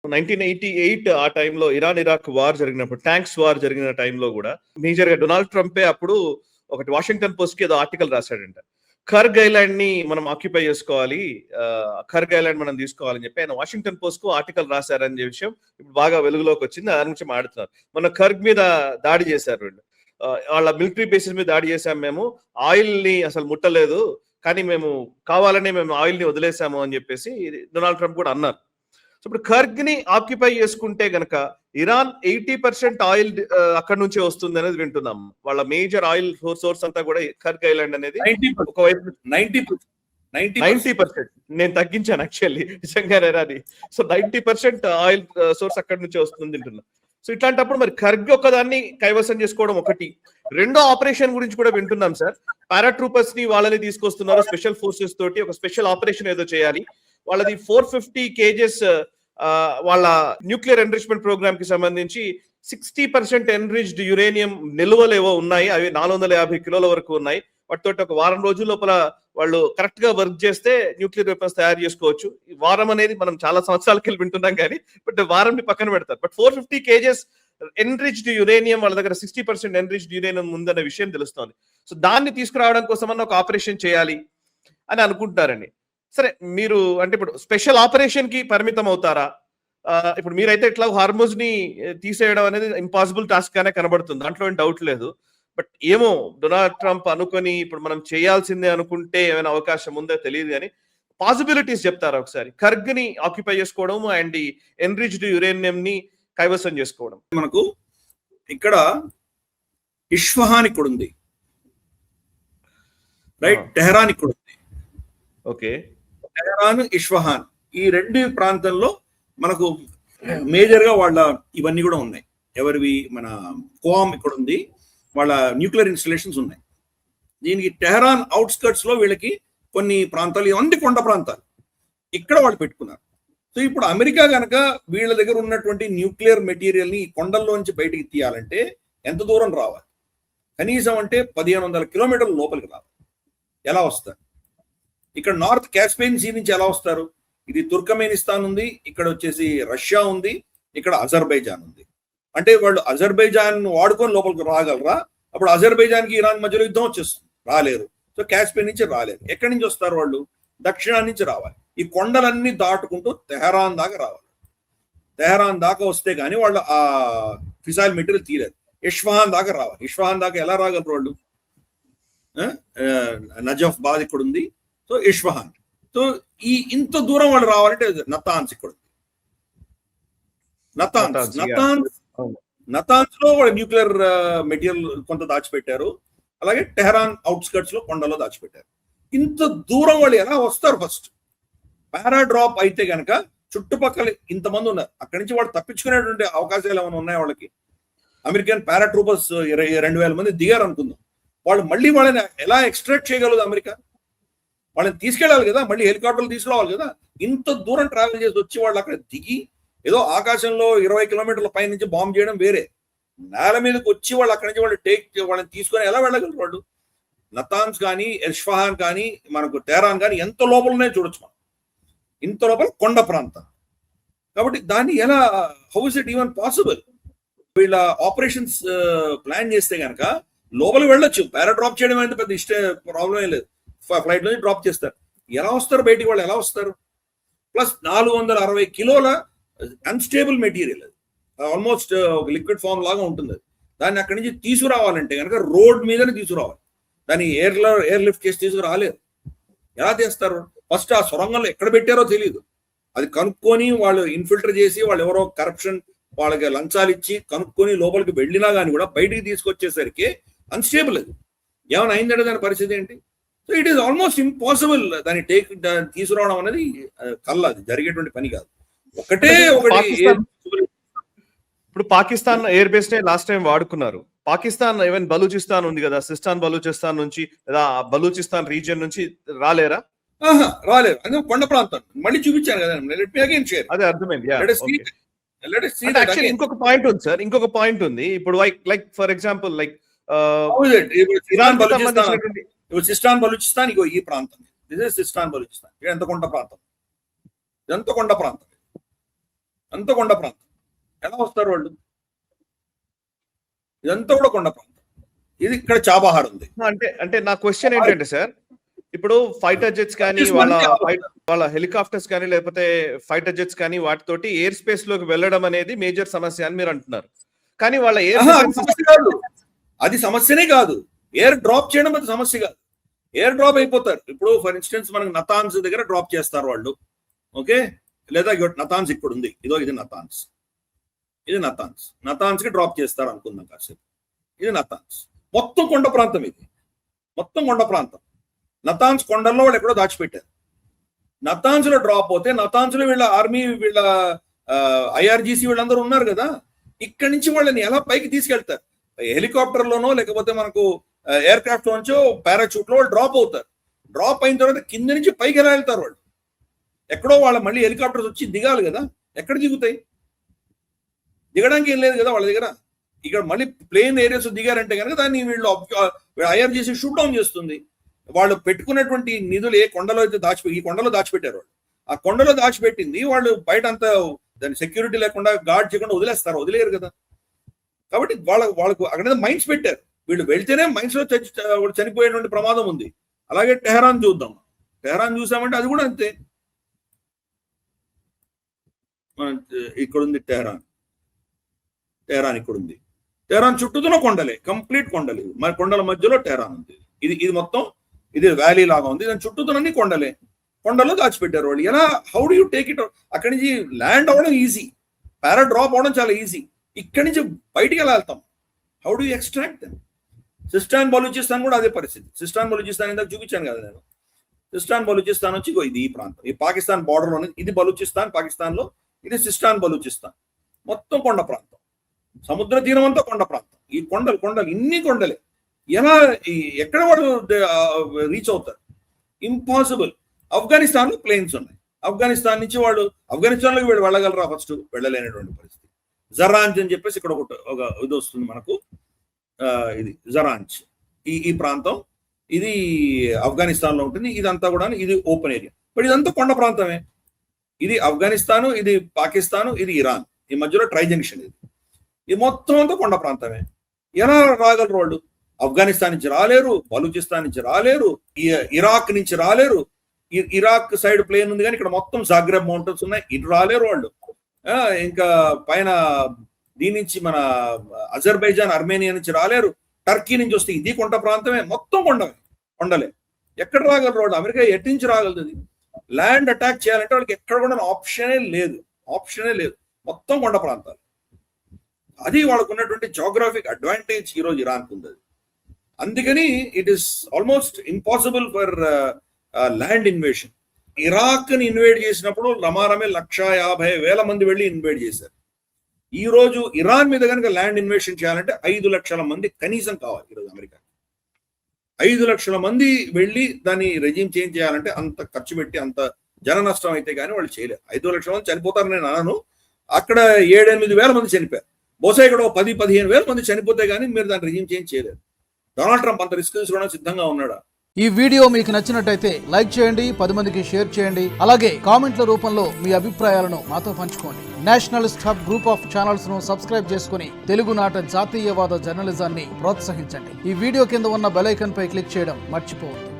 1988 ఆ టైంలో Iran Iraq war జరిగినప్పుడు, ట్యాంక్స్ వార్ జరిగిన టైంలో కూడా మేజర్ గా డొనాల్డ్ ట్రంపే అప్పుడు ఒకటి వాషింగ్టన్ పోస్ట్ కి ఏదో ఆర్టికల్ రాశాడంట. కర్గ్ ఐలాండ్ ని మనం ఆక్యుపై చేసుకోవాలి, కర్గ్ ఐలాండ్ మనం తీసుకోవాలని చెప్పి ఆయన వాషింగ్టన్ పోస్ట్ కు ఆర్టికల్ రాశారనే విషయం ఇప్పుడు బాగా వెలుగులోకి వచ్చింది. దాని నుంచి మాట్లాడుతున్నారు. మన కర్గ్ మీద దాడి చేశారు వీళ్ళు, వాళ్ళ మిలిటరీ బేసిస్ మీద దాడి చేశాం, మేము ఆయిల్ ని అసలు ముట్టలేదు, కానీ మేము కావాలనే మేము ఆయిల్ ని వదిలేసాము అని చెప్పేసి డొనాల్డ్ ట్రంప్ కూడా అన్నారు. సో ఇప్పుడు కర్గ్ ని ఆక్యుపై చేసుకుంటే గనక ఇరాన్ 80% ఆయిల్ అక్కడ నుంచే వస్తుంది అనేది వింటున్నాం. వాళ్ళ మేజర్ ఆయిల్ సోర్స్ అంతా కూడా కర్గ్ ఐలాండ్ అనేది ఒకవైపు 90%. నేను తగ్గించాను యాక్చువల్లీ నిజంగానే అది. సో 90% ఆయిల్ సోర్స్ అక్కడ నుంచే వస్తుంది వింటున్నాం. సో ఇట్లాంటప్పుడు మరి కర్గ్ ఒక్కదాన్ని కైవసం చేసుకోవడం ఒకటి. రెండో ఆపరేషన్ గురించి కూడా వింటున్నాం సార్. పారాట్రూపర్స్ ని వాళ్ళని తీసుకొస్తున్నారు, స్పెషల్ ఫోర్సెస్ తోటి ఒక స్పెషల్ ఆపరేషన్ ఏదో చేయాలి. వాళ్ళది 450 kgs వాళ్ళ న్యూక్లియర్ ఎన్రిచ్మెంట్ ప్రోగ్రామ్ కి సంబంధించి 60% ఎన్రిచ్డ్ యురేనియం నిల్వలు ఏవో ఉన్నాయి. అవి 450 కిలోల వరకు ఉన్నాయి. వాటితో ఒక వారం రోజుల లోపల వాళ్ళు కరెక్ట్ గా వర్క్ చేస్తే న్యూక్లియర్ వెపన్స్ తయారు చేసుకోవచ్చు. ఈ వారం అనేది మనం చాలా సంవత్సరాలకి వెళ్ళి వింటున్నాం కానీ, బట్ వారం ని పక్కన పెడతారు. బట్ 450 kgs ఎన్రిచ్డ్ యురేనియం వాళ్ళ దగ్గర 60% ఎన్రిచ్డ్ యురేనియం ఉందనే విషయం తెలుస్తోంది. సో దాన్ని తీసుకురావడం కోసం ఒక ఆపరేషన్ చేయాలి అని అనుకుంటున్నారండి. సరే, మీరు అంటే ఇప్పుడు స్పెషల్ ఆపరేషన్ కి పరిమితం అవుతారా? ఇప్పుడు మీరైతే ఇట్లా హార్మోజ్ ని తీసేయడం అనేది ఇంపాసిబుల్ టాస్క్ గానే కనబడుతుంది, దాంట్లో ఏం డౌట్ లేదు. బట్ ఏమో డొనాల్డ్ ట్రంప్ అనుకొని ఇప్పుడు మనం చేయాల్సిందే అనుకుంటే ఏమైనా అవకాశం ఉందో తెలియదు, కానీ పాసిబిలిటీస్ చెప్తారా ఒకసారి? కర్గ్ ని ఆక్యుపై చేసుకోవడం అండ్ ఈ ఎన్రిచ్డ్ యురేనియం ని కైవసం చేసుకోవడం. మనకు ఇక్కడ ఇస్ఫహాన్ ఇక్కడ ఉంది, రైట్? టెహరాన్ ఇక్కడ ఉంది. ఓకే, టెహరాన్, ఇస్ఫహాన్ ఈ రెండు ప్రాంతంలో మనకు మేజర్ గా వాళ్ళ ఇవన్నీ కూడా ఉన్నాయి. ఎవరివి? మన కోఆమ్ ఇక్కడ ఉంది, వాళ్ళ న్యూక్లియర్ ఇన్స్టలేషన్స్ ఉన్నాయి. దీనికి టెహరాన్ అవుట్స్కర్ట్స్ లో వీళ్ళకి కొన్ని ప్రాంతాలు, ఇవన్నీ కొండ ప్రాంతాలు, ఇక్కడ వాళ్ళు పెట్టుకున్నారు. సో ఇప్పుడు అమెరికా కనుక వీళ్ళ దగ్గర ఉన్నటువంటి న్యూక్లియర్ మెటీరియల్ ని కొండల్లోంచి బయటికి తీయాలంటే ఎంత దూరం రావాలి? కనీసం అంటే 1500 కిలోమీటర్ల లోపలికి రావాలి. ఎలా వస్తారు? ఇక్కడ నార్త్ కాస్పియన్ సీ నుంచి ఎలా వస్తారు? ఇది తుర్కమేనిస్తాన్ ఉంది, ఇక్కడ వచ్చేసి రష్యా ఉంది, ఇక్కడ అజర్బైజాన్ ఉంది. అంటే వాళ్ళు అజర్బైజాన్ వాడుకొని లోపలికి రాగలరా? అప్పుడు అజర్బైజాన్ కి ఇరాన్ మధ్యలో యుద్ధం వచ్చేస్తుంది, రాలేరు. సో కాస్పియన్ నుంచి రాలేరు. ఎక్కడి నుంచి వస్తారు వాళ్ళు? దక్షిణాన్ని నుంచి రావాలి. ఈ కొండలన్నీ దాటుకుంటూ తెహరాన్ దాకా రావాలి. తెహరాన్ దాకా వస్తే కానీ వాళ్ళు ఆ ఫిసైల్ మెటీరియల్ తీయలేరు. ఇస్ఫహాన్ దాకా రావాలి. ఇస్ఫహాన్ దాకా ఎలా రాగలరు వాళ్ళు? నజఫ్ బాద్ ఇక్కడ ఉంది, సో ఇస్ఫహాన్. సో ఈ ఇంత దూరం వాళ్ళు రావాలంటే నతాన్స్ ఇక్కడ ఉంది. నతాన్స్ లో వాళ్ళు న్యూక్లియర్ మెటీరియల్ కొంత దాచిపెట్టారు. అలాగే టెహరాన్ అవుట్స్కర్ట్స్ లో కొండలో దాచిపెట్టారు. ఇంత దూరం వాళ్ళు ఎలా వస్తారు? ఫస్ట్ పారాడ్రాప్ అయితే గనక చుట్టుపక్కల ఇంతమంది ఉన్నారు, అక్కడి నుంచి వాళ్ళు తప్పించుకునేటువంటి అవకాశాలు ఏమైనా ఉన్నాయి వాళ్ళకి? అమెరికన్ పారాట్రూపర్స్ 2000 మంది దిగారు అనుకుందాం. వాళ్ళు మళ్ళీ వాళ్ళని ఎలా ఎక్స్ట్రాక్ట్ చేయగలదు అమెరికా? వాళ్ళని తీసుకెళ్ళాలి కదా, మళ్ళీ హెలికాప్టర్లు తీసుకురావాలి కదా. ఇంత దూరం ట్రావెల్ చేసి వచ్చి వాళ్ళు అక్కడ దిగి ఏదో ఆకాశంలో 20 కిలోమీటర్ల పై నుంచి బాంబు చేయడం వేరే, నేల మీదకి వచ్చి వాళ్ళు అక్కడి నుంచి వాళ్ళని తీసుకొని ఎలా వెళ్ళగలరు వాళ్ళు? నతాన్స్ కానీ ఇస్ఫహాన్ కానీ మనకు టెహరాన్ కానీ ఎంత లోపల ఉన్నాయో చూడొచ్చు మనం. ఇంత లోపల కొండ ప్రాంతం కాబట్టి దాన్ని ఎలా, how is it even possible? వీళ్ళ ఆపరేషన్స్ ప్లాన్ చేస్తే కనుక లోపలికి వెళ్ళొచ్చు. పారాడ్రాప్ చేయడం అంటే పెద్ద ప్రాబ్లం ఏం లేదు, ఫ్లైట్ నుంచి డ్రాప్ చేస్తారు. ఎలా వస్తారు బయటికి? వాళ్ళు ఎలా వస్తారు? ప్లస్ 460 కిలోల అన్స్టేబుల్ మెటీరియల్, అది ఆల్మోస్ట్ ఒక లిక్విడ్ ఫామ్ లాగా ఉంటుంది. దాన్ని అక్కడి నుంచి తీసుకురావాలంటే కనుక రోడ్ మీదనే తీసుకురావాలి. దాన్ని ఎయిర్ లిఫ్ట్ చేసి తీసుకురాలేరు. ఎలా చేస్తారు? ఫస్ట్ ఆ సొరంగంలో ఎక్కడ పెట్టారో తెలియదు, అది కనుక్కొని వాళ్ళు ఇన్ఫిల్టర్ చేసి వాళ్ళు ఎవరో కరప్షన్ వాళ్ళకి లంచాలు ఇచ్చి కనుక్కొని లోపలికి వెళ్ళినా కానీ కూడా బయటికి తీసుకొచ్చేసరికి అన్స్టేబుల్. అది ఏమైనా అయిందంటే దాని పరిస్థితి ఏంటి? So it is almost impossible. దాన్ని తీసుకురావడం అనేది కల్లా, అది జరిగేటువంటి పని కాదు. ఒకటి ఇప్పుడు పాకిస్తాన్ ఎయిర్ బేస్ నే లాస్ట్ టైం వాడుకున్నారు. పాకిస్తాన్ ఈవెన్ బలూచిస్తాన్ ఉంది కదా, సిస్తాన్ బలూచిస్తాన్ నుంచి లేదా బలూచిస్తాన్ రీజియన్ నుంచి రాలేరా? రాలేరు. అదే కొండ ప్రాంతం మళ్ళీ చూపించాను కదా, అదే అర్థమైంది. ఇంకొక పాయింట్ ఉంది సార్, ఇంకొక పాయింట్ ఉంది. ఇప్పుడు like for example like Sistan Balochistan ఇగో ఈ ప్రాంతం, సిస్తాన్ బలూచిస్తాన్ ఎంత కొండ ప్రాంతం, ఎంత కొండ ప్రాంతం. అంతా కొండ ప్రాంతం. ఎలా వస్తారు వాళ్ళు? ఇదంతా కూడా కొండ ప్రాంతం. ఇది ఇక్కడ చాబహార్ ఉంది. అంటే నా క్వశ్చన్ ఏంటంటే సార్, ఇప్పుడు ఫైటర్ జెట్స్ కానీ వాళ్ళ హెలికాప్టర్స్ కానీ లేకపోతే ఫైటర్ జెట్స్ కానీ వాటితోటి ఎయిర్ స్పేస్ లోకి వెళ్ళడం అనేది మేజర్ సమస్య అని మీరు అంటున్నారు. కానీ వాళ్ళ అది సమస్యనే కాదు. ఎయిర్ డ్రాప్ చేయడం అది సమస్య కాదు. ఎయిర్ డ్రాప్ అయిపోతారు. ఇప్పుడు ఫర్ ఇన్స్టెన్స్ మనకు నతాన్స్ దగ్గర డ్రాప్ చేస్తారు వాళ్ళు, ఓకే? లేదా నతాన్స్ ఇక్కడ ఉంది, ఇది నతాన్స్, ఇది నతాన్స్ కి డ్రాప్ చేస్తారు అనుకుందాం కాసేపు. ఇది నతాన్స్, మొత్తం కొండ ప్రాంతం, ఇది మొత్తం కొండ ప్రాంతం. నతాన్స్ కొండల్లో వాళ్ళు ఎక్కడో దాచిపెట్టారు. నతాన్స్ లో డ్రాప్ అవుతే నతాన్స్ లో వీళ్ళ ఆర్మీ, వీళ్ళ ఐఆర్జీసీ వీళ్ళందరూ ఉన్నారు కదా, ఇక్కడి నుంచి వాళ్ళని ఎలా పైకి తీసుకెళ్తారు? హెలికాప్టర్ లోనో లేకపోతే మనకు ఎయిర్ క్రాఫ్ట్ లోంచో పారాచూట్ లో వాళ్ళు డ్రాప్ అవుతారు. డ్రాప్ అయిన తర్వాత కింద నుంచి పైకి ఎలా వెళ్తారు వాళ్ళు? ఎక్కడో వాళ్ళ మళ్ళీ హెలికాప్టర్స్ వచ్చి దిగాలి కదా, ఎక్కడ దిగుతాయి? దిగడానికి ఏం లేదు కదా వాళ్ళ దగ్గర. ఇక్కడ మళ్ళీ ప్లేన్ ఏరియాస్ దిగారంటే కనుక దాన్ని వీళ్ళు ఐఆర్జీసీ షూట్ డౌన్ చేస్తుంది. వాళ్ళు పెట్టుకున్నటువంటి నిధులు ఏ కొండలో అయితే ఈ కొండలో దాచిపెట్టారు వాళ్ళు. ఆ కొండలో దాచిపెట్టింది వాళ్ళు బయట అంతా దాని సెక్యూరిటీ లేకుండా గార్డ్ చేయకుండా వదిలేరు కదా. కాబట్టి వాళ్ళకు అక్కడ మైన్స్ పెట్టారు. వీళ్ళు వెళ్తేనే మైన్స్ లో చనిపోయేటువంటి ప్రమాదం ఉంది. అలాగే టెహరాన్ చూద్దాం. టెహరాన్ చూసామంటే అది కూడా అంతే. ఇక్కడ ఉంది టెహరాన్ ఇక్కడ ఉంది. టెహరాన్ చుట్టూతున్న కొండలే, కంప్లీట్ కొండలు. మరి కొండల మధ్యలో టెహరాన్ ఉంది. ఇది మొత్తం ఇది వ్యాలీ లాగా ఉంది. దాని చుట్టూతున్న కొండలే. కొండల్లో దాచిపెట్టారు వాళ్ళు. ఎలా, how do you take it? అక్కడి నుంచి ల్యాండ్ అవ్వడం ఈజీ, పారా డ్రాప్ అవడం చాలా ఈజీ. ఇక్కడి నుంచి బయటికి ఎలా వెళ్తాం? How do you extract them? Sistan Balochistan కూడా అదే పరిస్థితి. సిస్టాన్ బలూచిస్తాన్ ఇందాక చూపించాను కదా నేను. సిస్టాన్ బలూచిస్తాన్ వచ్చి ఇది ఈ ప్రాంతం, ఈ పాకిస్తాన్ బార్డర్ లోనే. ఇది బలూచిస్తాన్ పాకిస్తాన్ లో, ఇది సిస్టాన్ బలూచిస్తాన్. మొత్తం కొండ ప్రాంతం, సముద్ర తీరం అంతా కొండ ప్రాంతం. ఈ కొండలు ఇన్ని కొండలే. ఎలా, ఎక్కడ వాడు రీచ్ అవుతారు? ఇంపాసిబుల్. ఆఫ్ఘనిస్తాన్ లో ప్లేన్స్ ఉన్నాయి. ఆఫ్ఘనిస్తాన్ నుంచి వాడు ఆఫ్ఘనిస్తాన్ లోకి వీళ్ళు వెళ్ళగలరా? ఫస్ట్ వెళ్ళలేనటువంటి పరిస్థితి. జరాంజ్ అని చెప్పేసి ఇక్కడ ఒక ఇది వస్తుంది మనకు. ఇది జరాంజ్, ఈ ప్రాంతం, ఇది ఆఫ్ఘనిస్తాన్ లో ఉంటుంది. ఇదంతా కూడా ఇది ఓపెన్ ఏరియా. బట్ ఇదంతా కొండ ప్రాంతమే. ఇది ఆఫ్ఘనిస్తాను, ఇది పాకిస్తాను, ఇది ఇరాన్. ఈ మధ్యలో ట్రై జంక్షన్. ఇది మొత్తం అంతా కొండ ప్రాంతమే. ఎలా రాగలరు వాళ్ళు? ఆఫ్ఘనిస్తాన్ నుంచి రాలేరు, బలూచిస్తాన్ నుంచి రాలేరు, ఇరాక్ నుంచి రాలేరు. ఇరాక్ సైడ్ ప్లేన్ ఉంది కానీ ఇక్కడ మొత్తం జాగ్రెబ్ మౌంటైన్స్ ఉన్నాయి, ఇటు రాలేరు వాళ్ళు. ఇంకా పైన దీని నుంచి మన అజర్బైజాన్, అర్మేనియా నుంచి రాలేరు. టర్కీ నుంచి వస్తే ఇది కొండ ప్రాంతమే, మొత్తం కొండలే. ఎక్కడ రాగలరు వాళ్ళు? అమెరికా ఎటు నుంచి రాగలుగుతుంది? ల్యాండ్ అటాక్ చేయాలంటే వాళ్ళకి ఎక్కడ కూడా ఆప్షనే లేదు. మొత్తం కొండ ప్రాంతాలు. అది వాళ్ళకు ఉన్నటువంటి జోగ్రాఫిక్ అడ్వాంటేజ్ ఈరోజు ఇరాన్కు ఉంది. అందుకని it is almost impossible for land invasion. Iraq ని ఇన్వేడ్ చేసినప్పుడు రమారమే 150,000 మంది వెళ్ళి ఇన్వేడ్ చేశారు. ఈ రోజు ఇరాన్ మీద కనుక ల్యాండ్ ఇన్వేషన్ చేయాలంటే 5 లక్షల మంది కనీసం కావాలి. ఈరోజు అమెరికా 5 లక్షల మంది వెళ్ళి దాన్ని రెజ్యూమ్ చేంజ్ చేయాలంటే అంత ఖర్చు పెట్టి, అంత జన నష్టం అయితే కానీ వాళ్ళు చేయలేరు. 5 లక్షల మంది చనిపోతారు నేను అన్నాను. అక్కడ 7-8 వేల మంది చనిపోయారు. బహుశా ఇక్కడ 10-15 వేల మంది చనిపోతే కానీ మీరు దాన్ని రెజ్యూమ్ చేంజ్ చేయలేరు. డొనాల్డ్ ట్రంప్ అంత రిస్క్ తీసుకోవడానికి సిద్ధంగా ఉన్నాడా? ఈ వీడియో మీకు నచ్చినట్టయితే లైక్ చేయండి, 10 మందికి షేర్ చేయండి. అలాగే కామెంట్ల రూపంలో మీ అభిప్రాయాలను మాతో పంచుకోండి. Nationalist hub group of channels ను సబ్స్క్రైబ్ చేసుకుని తెలుగునాట జాతీయవాద జర్నలిజాన్ని ప్రోత్సహించండి. ఈ వీడియో కింద ఉన్న బెల్ ఐకాన్ పై క్లిక్ చేయడం మర్చిపోవద్దు.